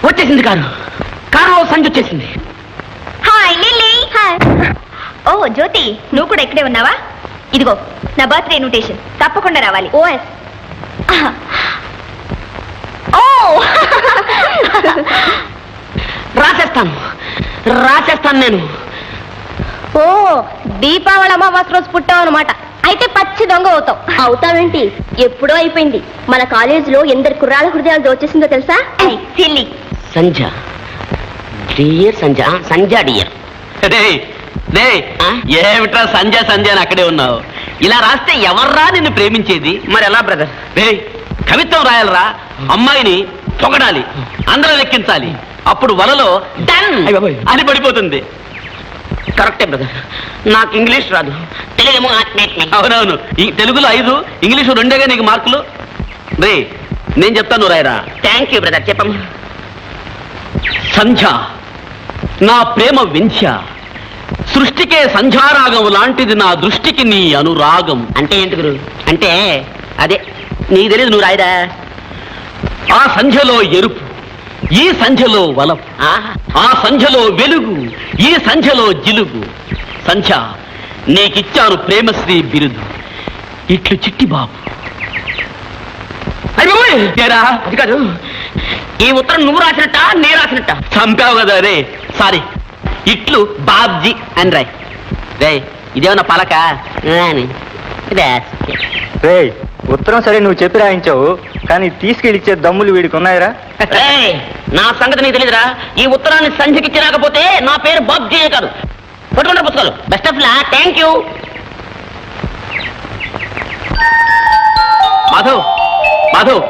వచ్చేసింది కారు. కారులో సంజు వచ్చేసింది. Hi lily. హాయ్. ఓ జ్యోతి, నువ్వు కూడా ఇక్కడే ఉన్నావా? ఇదిగో నా బర్త్డే ఇన్విటేషన్, తప్పకుండా రావాలి. ఓఎస్. ఓ రాసేస్తాను రాసేస్తాను నేను. ఓ దీపావళి అమావాస్య రోజు పుట్టావు అనమాట. అయితే పచ్చి దొంగ అవుతావు. అవుతావేంటి? ఎప్పుడో అయిపోయింది. మన కాలేజీలో ఎందరు కుర్రాళ్ళ హృదయాలు దోచేసిందో తెలుసా? సిల్లీ. సంజ డియర్, సంజ డియర్. ఏమిట్రా సంజ సంజ అని అక్కడే ఉన్నావు? ఇలా రాస్తే ఎవర్రా నిన్ను ప్రేమించేది? మరి ఎలా బ్రదర్? కవిత్వం రాయాలరా, అమ్మాయిని పొగడాలి, అందరూ లెక్కించాలి, అప్పుడు వలలో డన్ అని పడిపోతుంది. కరెక్టే బ్రదర్, నాకు ఇంగ్లీష్ రాదు, తెలుగేమో. అవునవును, ఈ తెలుగులో 5, ఇంగ్లీషు 2గా నీకు మార్కులు. రే నేను చెప్తాను రాయరా. థ్యాంక్ యూ బ్రదర్, చెప్పమ్మా. సంధ్య నా ప్రేమ వింధ్య, సృష్టికే సంధ్యారాగం లాంటిది నా దృష్టికి నీ అనురాగం. అంటే ఏంటి గురు? అంటే అదే నీకు తెలియదు, నువ్వు రాయరా. ఆ సంధ్యలో ఎరుపు, ఈ సంధ్యలో వలపు, ఆ సంధ్యలో వెలుగు, ఈ సంధ్యలో జిలుగు. సంధ్య నీకిచ్చాను ప్రేమశ్రీ బిరుదు, ఇట్లు చిట్టి బాబు. అది కాదు, ఈ ఉత్తరం నువ్వు రాసినట్ట నేను రాసినట్ట? చంపావు కదా రే, సారీ. ఇట్లు బాబ్జీ అని రాయ్. రే ఇదేమన్నా పలక? ఉత్తరం సరే నువ్వు చెప్పి రాయించావు, కానీ తీసుకెళ్ళిచ్చే దమ్ములు వీడికి ఉన్నాయరా? నా సంగతి నీకు తెలియదురా. ఈ ఉత్తరాన్ని సంధ్యకిచ్చి రాకపోతే నా పేరు బాబ్జీ కాదు. పట్టుకుంటారు పుస్తకాలు. Best of law. Thank you. Madhav Madhav,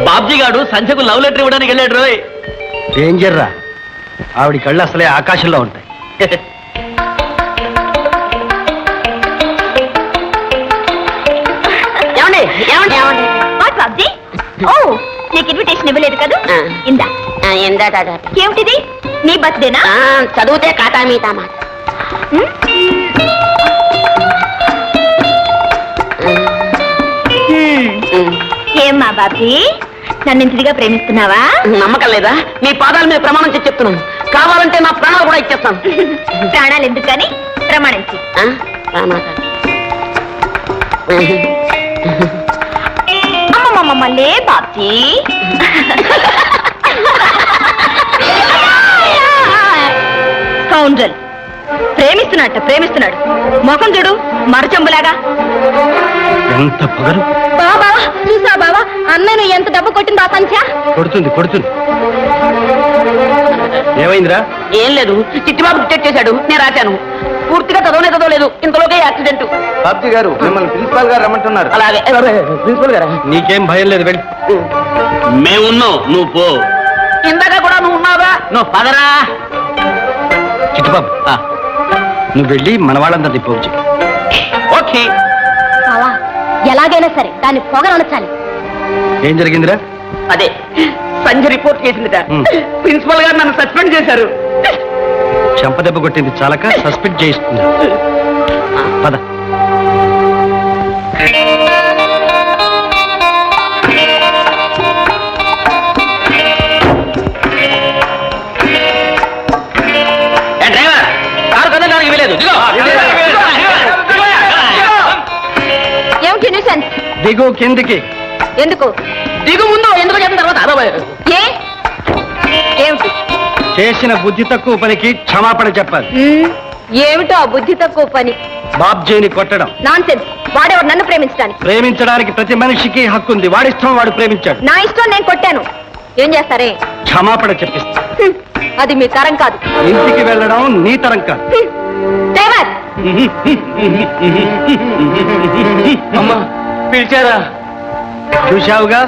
Babji గారు సంధ్యకు లవ్ లెటర్ ఇవ్వడానికి వెళ్ళాడు రోయ్. డేంజర్ రా, ఆవిడ కళ్ళు అసలే ఆకాశంలో ఉంటాయి. ఏమండి ఏమండి ఏమండి? బాబ్జీ, ఓ నీకు ఇన్విటేషన్ ఇవ్వలేదు కదా? ఇందా. ఏమిటిది? నీ బర్త్డేనా? చదివితే కాటా మీతా మాట. ఏమ్మా బాబీ, నన్ను ఇంటిగా ప్రేమిస్తున్నావా? నమ్మకం లేదా? నీ పాదాల మీద ప్రమాణం చేసి చెప్తున్నాను. కావాలంటే నా ప్రాణాలు కూడా ఇచ్చేస్తాను. ప్రాణాలు ఎందుకు కానీ ప్రమాణించి. అమ్మమ్మమ్మలే బాబ్జీ. కౌండ్రల్ ప్రేమిస్తున్నాడు. మొఖం చూడు, మరచంబులాగా. ఎంత పొగరు! బాబా చూసా బాబా, అన్నను ఎంత డబ్బు కొట్టిందో ఆ సంఖ్య. కొడుతుంది. ఏమైందిరా? ఏం లేదు, చిట్టిబాబు డిటెక్ట్ చేశాడు, నేను రాశాను. పూర్తిగా చదవలేదు, ఇంతలోకే యాక్సిడెంట్. బాబ్జీ గారు మిమ్మల్ని ప్రిన్సిపాల్ గారు రమ్మంటున్నారు. అలాగే ప్రిన్సిపల్ గారా? నీకేం భయం లేదు, వెళ్ళి. మేమున్నాం, నువ్వు పో. ఇందాక కూడా నువ్వు ఉన్నావుగా, నువ్వు పదరా. చిట్టుబాబు, నువ్వు వెళ్ళి మన వాళ్ళంతా తిప్పవచ్చు. ఓకే. ఎలాగైనా సరే దాన్ని పొగరనొచ్చాలి. ఏం జరిగిందిరా? అదే సంజయ్ రిపోర్ట్ చేసిందిట. ప్రిన్సిపల్ గారు నన్ను సస్పెండ్ చేశారు. చెంపదెబ్బ కొట్టింది చాలక సస్పెండ్ చేయిస్తుంది. పద. డ్రైవర్, కారు కదలడానికి వీలేదు. ఏమిటి న్యూసెన్స్? దిగు కిందికి. ఎందుకు? దిగు ముందు, ఎందుకు చెప్పిన తర్వాత ఏ ఏమిటి? చేసిన బుద్ధి తక్కువ పనికి క్షమాపణ చెప్పాలి. ఏమిటో ఆ బుద్ధి తక్కువ పని? బాబ్జీని కొట్టడం. నాన్సెన్స్. వాడేవాడు నన్ను ప్రేమించడానికి. ప్రేమించడానికి ప్రతి మనిషికి హక్కు ఉంది. వాడిష్టం వాడు ప్రేమించాడు. నా ఇష్టం నేను కొట్టాను. ఏం చేస్తారే? క్షమాపణ చెప్పిస్తా. అది మీ తరం కాదు. ఇంటికి వెళ్ళడం నీ తరం కాదు. డ్రైవర్, అమ్మా పిలిచారా? చూశావుగా,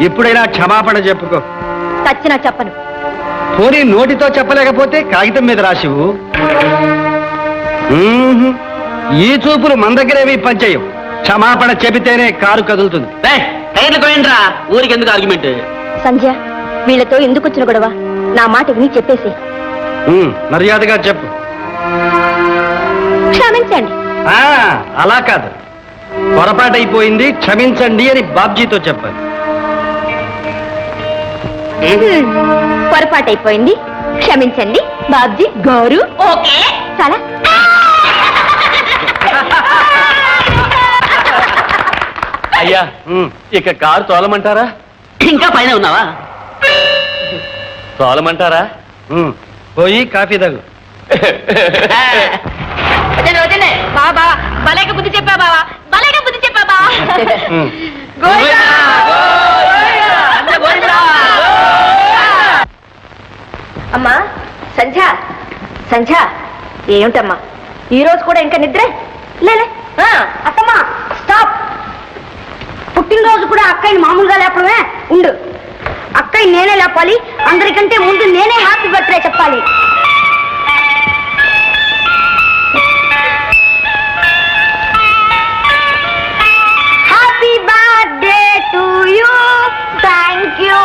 ఇప్పుడైనా క్షమాపణ చెప్పుకో. చచ్చినా చెప్పను. పోనీ నోటితో చెప్పలేకపోతే కాగితం మీద రాసివు. ఈ చూపులు మన దగ్గరేవి పనిచేయవు. క్షమాపణ చెబితేనే కారు కదులుతుంది. టైర్లు పోయిండ్రా, ఊరికి ఎందుకు ఆర్గ్యుమెంట్? సంధ్య, వీళ్ళతో ఎందుకు వచ్చిన గొడవ? నా మాట విని చెప్పేసి మర్యాదగా చెప్పు. క్షమించండి. అలా కాదు, పొరపాటైపోయింది, క్షమించండి అని బాబ్జీతో చెప్పాలి. పొరపాటైపోయింది, క్షమించండి బాబ్జీ గారు. ఓకే చాలా. అయ్యా, ఇక కారు తోలమంటారా? ఇంకా పైన ఉన్నావా? తోలమంటారా? పోయి కాఫీ తాగు. బాబా భలేగా బుద్ధి చెప్పా బావా, భలేగా బుద్ధి చెప్పా బా. అమ్మా సంధ్య, సంధ్య ఏమిటమ్మా ఈ రోజు కూడా ఇంకా నిద్ర లేలే? అత్తమ్మా స్టాప్. పుట్టినరోజు కూడా అక్కయ్యని మామూలుగా లేపడమే. ఉండు, అక్కయ్య నేనే లేపాలి, అందరికంటే ముందు నేనే హ్యాపీ బర్త్డే చెప్పాలి. Happy birthday to you. Thank you.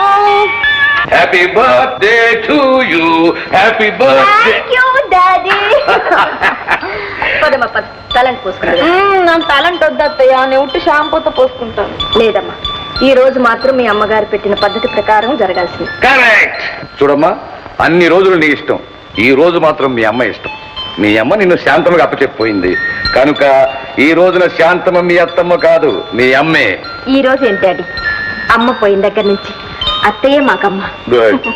Happy birthday to you. Happy birthday. Thank you daddy. పదమ్మా పద, తలంటి పోసుకుంటా. నా టాలెంట్ వద్దత్తయ్య, నేను ఉట్టి షాంపూతో పోసుకుంటాను. లేదమ్మా, ఈ రోజు మాత్రం మీ అమ్మగారు పెట్టిన పద్ధతి ప్రకారం జరగాల్సింది. కరెక్ట్. చూడమ్మా, అన్ని రోజులు నీ ఇష్టం, ఈ రోజు మాత్రం మీ అమ్మ ఇష్టం. మీ అమ్మ నిన్ను శాంతమ్మగా అప్పచెప్పిపోయింది కనుక ఈ రోజున శాంతమ్మ మీ అత్తమ్మ కాదు, మీ అమ్మే. ఈ రోజు ఏంటి డాడీ, అమ్మ పోయిన దగ్గర నుంచి అత్తయ్యే మాకమ్మ. గుడ్.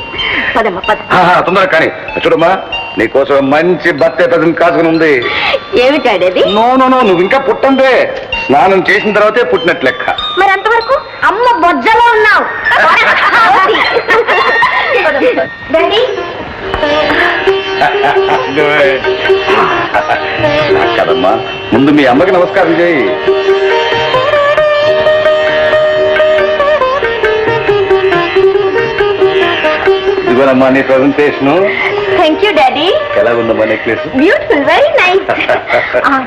పదమ్మా పద. తొందరగా కానీ. చూడమ్మా, నీకోసం మంచి బర్త్డే ప్రజెంట్ కాసుకుని ఉంది. ఏమిటి డాడీ అది? నో నో నో, నువ్వు ఇంకా పుట్టందే. స్నానం చేసిన తర్వాతే పుట్టినట్లు లెక్క. మరి అంతవరకు అమ్మ బొజ్జలో ఉన్నావు. Daddy good. కదమ్మా, ముందు మీ అమ్మకి నమస్కారం చేయి. ఇదిగోనమ్మా నీ ప్రజెంటేషన్. Thank you daddy. ఎలా ఉందమ్మా necklace? Beautiful, very nice.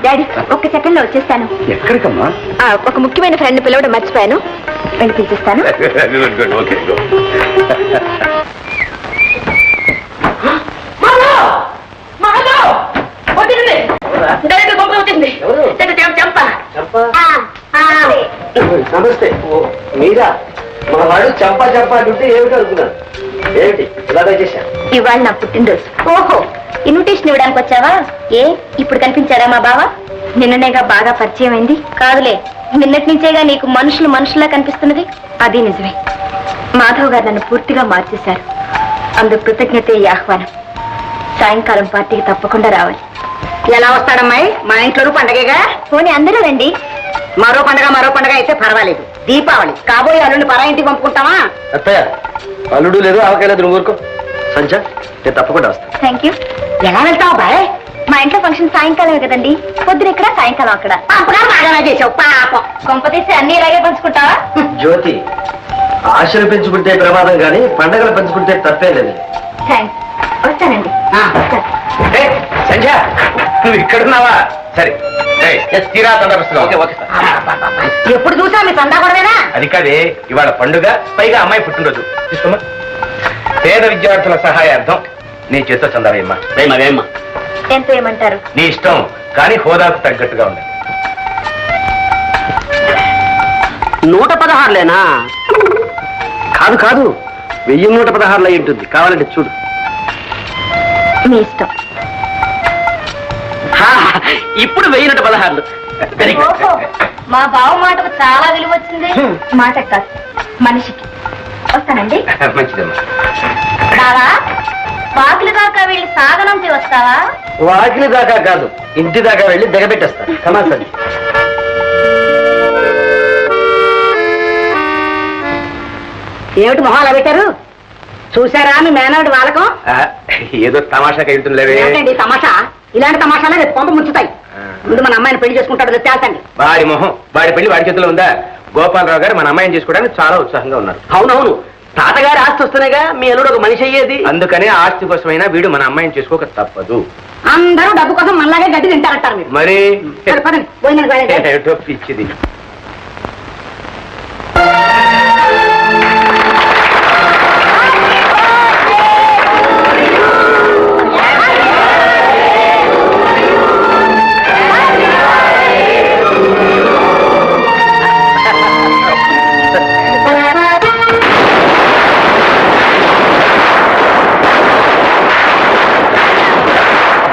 Daddy ఒక్క సెకండ్ లో వచ్చేస్తాను. ఎక్కడికమ్మా? ఒక ముఖ్యమైన ఫ్రెండ్ పిలవడం మర్చిపోయాను, వెళ్ళి పిలిపిస్తాను. Good good, okay. నమస్తే. మీరా? మా వాడు చంపా చంపా అంటుంటే ఏమిటి అనుకున్నాను. ఏమిటి ఇలాగా చేశాను? ఇవాళ నా పుట్టినరోజు. ఓహో, ఇన్విటేషన్ ఇవ్వడానికి వచ్చావా? ఏ ఇప్పుడు కనిపించారా మా బావ? నిన్ననేగా బాగా పరిచయం అయింది. కాదులే, నిన్నటి నుంచేగా నీకు మనుషులు మనుషులా కనిపిస్తున్నది. అది నిజమే. మాధవ్ గారు నన్ను పూర్తిగా మార్చేశారు. అందుకు కృతజ్ఞతే ఈ ఆహ్వానం. సాయంకాలం పార్టీకి తప్పకుండా రావాలి. ఎలా వస్తాడమ్మాయి? మా ఇంట్లో పండగగా. పోనీ అందరూ రండి. మరో పండగ అయితే పర్వాలేదు. దీపావళి కాబోయే అల్లుని పరా ఇంటికి పంపుకుంటావా? అత్తయ్య, అల్లుడు లేదు, ఆవకాయ లేదు, నువ్వు ఊరుకో. సంచ, నేను తప్పకుండా వస్తాను. Thank you. ఎలా వెళ్తావు బాయ్? మా ఇంట్లో ఫంక్షన్ సాయంకాలమే కదండి. పొద్దున ఇక్కడ, సాయంకాలం అక్కడ. పంపగా బాగానే చేసావు పాపం. కొంపతీసి అన్ని ఇలాగే పంచుకుంటావా? జ్యోతి, ఆశలు పెంచుకుంటే ప్రమాదం కానీ పండగలు పెంచుకుంటే తప్పే లేదు. థ్యాంక్స్. వస్తానండి. సంధ్య, నువ్వు ఇక్కడున్నావా? సరే, తీరా తొందరస్తున్నా. Okay okay. ఎప్పుడు చూసా మీ సందా గొడవేనా? అది కాదే, ఇవాళ పండుగ, పైగా అమ్మాయి పుట్టినరోజు. తీసుకోమ్మా. పేద విద్యార్థుల సహాయార్థం నీ చేత చందావేమ్మా. అవేమ్మా ఎంత ఏమంటారు? నీ ఇష్టం, కానీ హోదాకు తగ్గట్టుగా ఉంది. 116లేనా? కాదు కాదు, 1116 అయి ఉంటుంది. కావాలంటే చూడు. మీ ఇష్టం. ఇప్పుడు 1116. Very good. ఓహో, మా బావ మాటకు చాలా విలువ వచ్చింది. మాట కాదు, మనిషికి. వస్తానండి. మంచిదమ్మా. బావా, వాకిలి దాకా వెళ్ళి సాగనంపి వస్తావా? వాకిలి దాకా కాదు, ఇంటి దాకా వెళ్ళి దిగబెట్టేస్తా. కమాసరి. ఏమిటి మొహాలు పెట్టారు? చూసారా మీ మేనవుడి వాళ్ళకం? ఏదో తమాషాగా వెళ్తుందిలేవే. ఏంటండి తమాషా? ఇలాంటి తమాషాలే రేపు కొంప ముచ్చుతాయి. ముందు మన అమ్మాయిని పెళ్లి చేసుకుంటాడు తేల్చండి. వాడి మొహం, వాడి పెళ్లి వాడి చేతిలో ఉందా? గోపాలరావు గారు మన అమ్మాయిని చేసుకోవడానికి చాలా ఉత్సాహంగా ఉన్నారు. అవునవును, తాతగారి ఆస్తి వస్తేనేగా మీ అల్లుడు ఒక మనిషి అయ్యేది. అందుకనే ఆస్తి కోసమైనా వీడు మన అమ్మాయిని చేసుకోక తప్పదు. అందరూ డబ్బు కోసం మనలాగే గడ్డి తింటారంటారు మీరు. మరి సరే, పదండి, భోజనానికి వెళ్ళండి. ఏటో పిచ్చిది.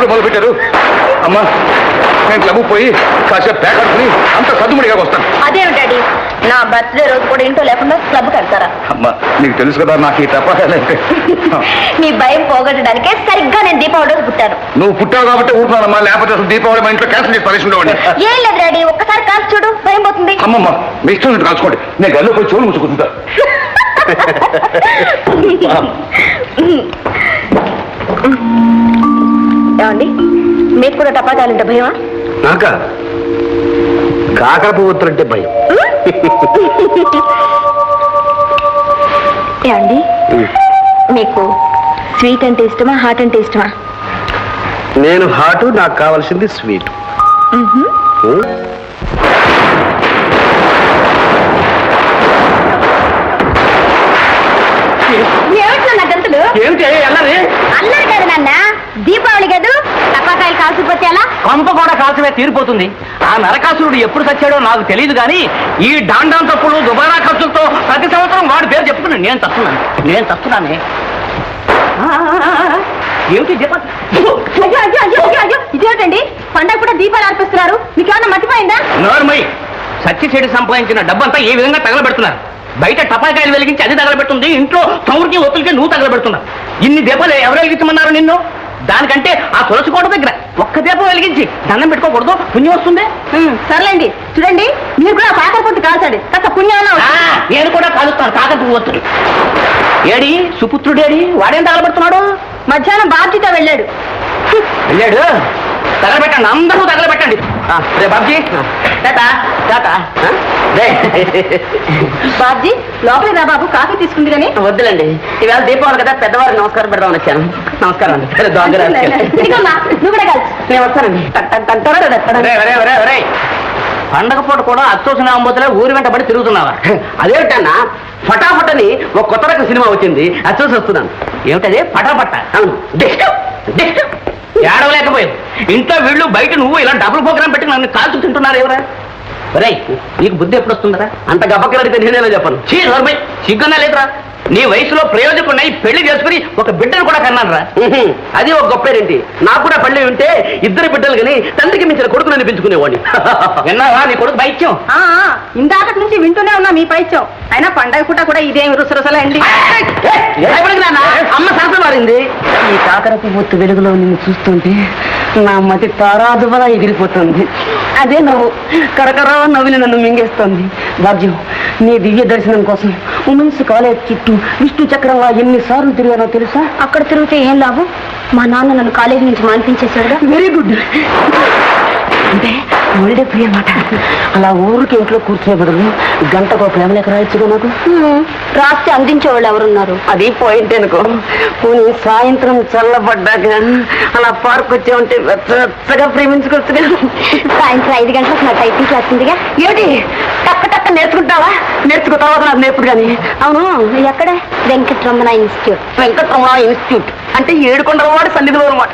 మొదలు పెట్టారు. అమ్మా, నేను క్లబ్ పోయి కాసేపు పేకట్టుకుని అంత సద్దుముడిగా వస్తాను. అదేమి డాడీ, నా బర్త్డే రోజు కూడా ఇంట్లో లేకుండా క్లబ్ కడతారా? అమ్మా, నీకు తెలుసు కదా నాకు ఈ టపాకాలంటే. మీ భయం పోగొట్టడానికే సరిగ్గా నేను దీపావళి రోజు పుట్టాను. నువ్వు పుట్టావు కాబట్టి ఊరుకున్నానమ్మా, లేకపోతే అసలు దీపావళి మా ఇంట్లో క్యాన్సిల్ చేసి పరిస్థితి ఉండేవాడిని. ఏం లేదు డాడీ, ఒక్కసారి కాల్చి చూడు, భయం పోతుంది. అమ్మమ్మ, మీ ఇష్టం నుండి కాల్చుకోండి, నేను గల్లు పోయి చెవులు ముచ్చుకుంటా. ఏమండి, మీకు కూడా టపాకాయలంటే భయమా? నాక కాకర పువ్వుతులంటే భయం. ఏమండి, మీకు స్వీట్ అంటే ఇష్టమా, హాట్ అంటే ఇష్టమా? నేను హాటు, నాకు కావాల్సింది స్వీట్. ఏమిటి గంతులు? ఏమిటి అన్నది? అల్లరి కదా నాన్న, దీపావళి కాదు, టపాకాయలు కాల్చిపోతే ఎలా? కొంప కూడా కాల్చమే తీరిపోతుంది. ఆ నరకాసురుడు ఎప్పుడు చచ్చాడో నాకు తెలియదు కానీ ఈ డాండాం తప్పులు దుబారా ఖర్చులతో ప్రతి సంవత్సరం వాడి పేరు చెప్పుకుని నేను తస్తున్నానే. ఏమిటి దీప? అయ్యో అయ్యో అయ్యో అయ్యో అయ్యో, ఇదేమిటండి, పండగ కూడా దీపాలు అర్పిస్తున్నారు, మీకు ఏమన్నా మర్చిపోయిందా? నోర్మై, సచ్చి చెడి సంపాదించిన డబ్బంతా ఏ విధంగా తగలబెడుతున్నారు? బయట టపాకాయలు వెలిగించి అది తగలబెట్టుంది, ఇంట్లో చౌరికి ఒత్తులకి నువ్వు తగలబెడుతున్నావు. ఇన్ని దీపాలు ఎవరు వెలిగించమన్నారు నిన్ను? దానికంటే ఆ తులసి కోట దగ్గర ఒక్క దీపం వెలిగించి దండం పెట్టుకోకూడదు, పుణ్యం వస్తుంది. సర్లేండి, చూడండి, మీరు కూడా కాకర పొట్టు కాల్చండి, కాస్త పుణ్యం. నేను కూడా కాలుస్తాను కాకర పువ్వు ఒత్తులు. ఏడి సుపుత్రుడేడి, వాడేం తగలబెడుతున్నాడు? మధ్యాహ్నం బాబ్జీతో వెళ్ళాడు. వెళ్ళాడు, తగలబెట్టండి, అందరూ తగలబెట్టండి. రే బాబ్జీ, టాటా టాటా. బాబ్జీ, లోపలికి రా బాబు, కాఫీ తీసుకుంది కానీ. వద్దులండి, ఈవేళ దీపావళి కదా, పెద్దవారికి నమస్కారం పెడదామని వచ్చాను. నమస్కారం అండి. నువ్వు కూడా కాల్చు. నేను వస్తానండి. పండగ పూట కూడా అచ్చోసిన అమ్మతులే ఊరి వెంటబడి తిరుగుతున్నావా? అదేమిటన్నా, ఫటాఫట్ అని ఒక కొత్త రకం సినిమా వచ్చింది, అది చూసి వస్తున్నాను. ఏమిటది? పటాపట్ట. అవును, ఏడవలేకపోయావు. ఇంట్లో వీళ్ళు, బయట నువ్వు ఇలా డబుల్ ప్రోగ్రామ్ పెట్టి నన్ను కాల్చు తింటున్నారు ఎవరా? ఒరేయ్, నీకు బుద్ధి ఎప్పుడు వస్తుందరా? అంత గబ్బక్కలడితే నేనేలా చెప్పను. సిగ్గున్నా లేదురా? నీ వయసులో ప్రయోజకున్నాయి, పెళ్లి చేసుకుని ఒక బిడ్డను కూడా కన్నాను రా. అది ఒక గొప్పేరేంటి, నాకు కూడా పళ్ళి ఉంటే ఇద్దరు బిడ్డలు కానీ తండ్రికి మించిన కొడుకుని అనిపించుకునేవాడిని. విన్నావా నీ కొడుకు బైత్యం? ఇందాకటి నుంచి వింటూనే ఉన్నా మీ పైత్యం. అయినా పండగ పూట కూడా ఇదేమి రుసరుసలే అండి. అమ్మ సరస మారింది. ఈ కాకర పువ్వు వెలుగులో నిన్ను చూస్తుంటే నా మతి తారాదువలా ఎగిరిపోతుంది. అదే నవ్వు కరకరా నవ్వుని నన్ను మింగేస్తుంది. భాగ్యం, నీ దివ్య దర్శనం కోసం ఉమెన్స్ కాలేజ్ చుట్టూ విష్ణు చక్రంగా ఎన్నిసార్లు తిరిగానో తెలుసా? అక్కడ తిరిగితే ఏం లాభం? మా నాన్న నన్ను కాలేజీ నుంచి మానిపించేశాడుగా. Very good. అంటే ఒళ్ళే ప్రియ మాట. అలా ఊరికి ఇంట్లో కూర్చునే బదులు గంటకో ప్రేమ లేఖ రాయొచ్చుగా నాకు. రాస్తే అందించేవాళ్ళు ఎవరున్నారు? అది పాయింట్ అనుకో. పోనీ సాయంత్రం చల్లబడ్డాక అలా పార్క్ వచ్చే ఉంటే వెచ్చగా ప్రేమించుకోవచ్చుగా. సాయంత్రం 5 గంటలకు నా టైపింగ్ క్లాస్ ఉందిగా. ఏమిటి టక్క టక్క నేర్చుకుంటావా? నేర్చుకో, తర్వాత నాకు నేర్పుడు కానీ. అవును, ఎక్కడ? వెంకటరమణ ఇన్స్టిట్యూట్. వెంకటరమణ ఇన్స్టిట్యూట్ అంటే 7 కొండల వాడు సన్నిధిలో అన్నమాట.